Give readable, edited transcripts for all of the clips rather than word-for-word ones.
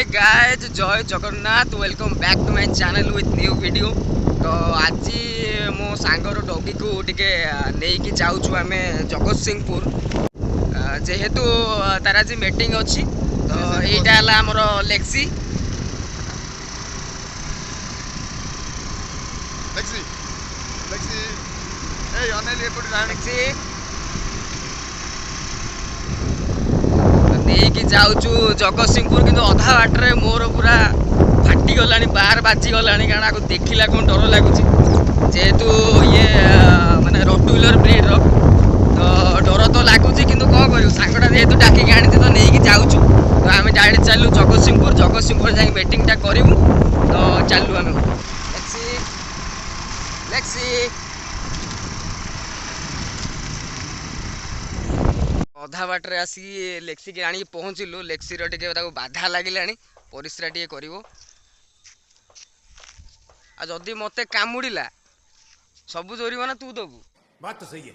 Guys जय Jagannath welcome back to my channel with new video. तो आज मो सांगर डगी को टिके नहीं जाऊँ आम जगत सिंहपुर जेहेतु तार आज मीटिंग अच्छी। तो यहाँ है आमर लेक्सी नहीं जाऊँ जगत सिंहपुर कि अधा बाटर मोर पूरा फाटीगला 12 बाजीगला कारण आपको देखला कौन डर लगुच जेहेतु ये माने रटुलर ब्रीड्र तो डर तो लगुच कि कौन कर सांगटा जेहेतु डाकिक आनी तो नहीं जाऊँ तो आम डायरेक्ट चलू जगत सिंहपुर जाए बैटिंगटा करूँ तो चलू आम अधा बाटर आसी लेक्सी के आनी पहुँचलु लेक्सीर टे बाधा लगे परिश्रा टे कर जदि मते कामुड़िला सबू जोरिमाना तू दबु। बात तो सही है।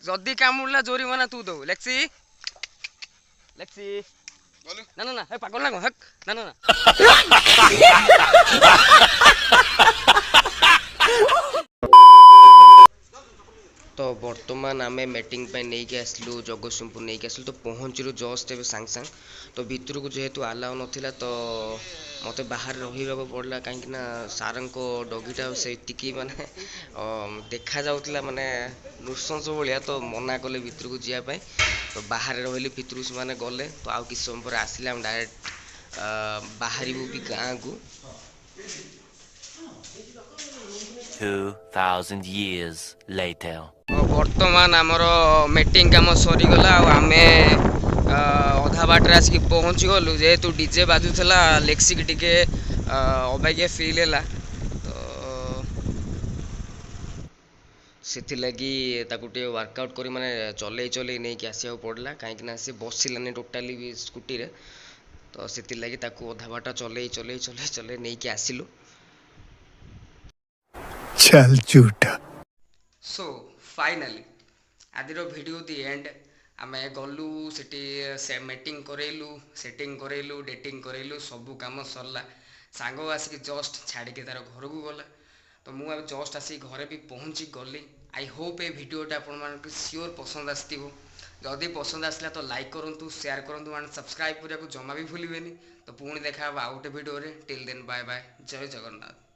जदि कामुड़िला जोरिमाना तू दबु। लेक्सी ना ना ना हे पागल ना हक ना ना ना तो बर्तमान आम मीटिंग नहीं कि आसलु जगतसिंहपुर नहीं कि आसलु तो पहुँचलु जस्ट ए सांग सांग तो भितर को जेहेतु आलाउ नाला तो मत बाहर रहा पड़ा कहीं सार को डगीटा से माने देखा जाऊला माने नृशंस भाया तो मना कले भितर को जावाई तो बाहर रही भितर से मैंने गले तो आउ किस समय पर आसिले हम डायरेक्ट बाहर भी गाँ को 2000 years later बर्तमान आमर मीटिंग कम सरीगला आम अधा बाटर आसिक पहुँची गलु जेहेतु डीजे बाजुला लेक्सिक टिके अबागिया फिल है तो से लगी वर्कआउट कर माने चल नहीं कि आसा पड़ा कहीं सी बसिलानी टोटाली भी स्कूटी रे तो से लगी अधा बाट चल नहीं कि आसिलु चल झूठा। सो फाइनाली आज वीडियो दी एंड आम गलु से मीटिंग करैलु सेटिंग करैलु डेटिंग करैलु सबू काम सरला सांग आसिक जस्ट छाड़ी तार घर को गला तो मुझे जस्ट आसिक घरे भी पहुँची गली। आई होप ये वीडियोटा आप सियोर पसंद आसो जदि पसंद आसला तो लाइक करूँ शेयर करूँ एंड सब्सक्राइब करने को जमा भी भूलें तो पुणी देखा आउ गोटे video till then bye bye जय जगन्नाथ।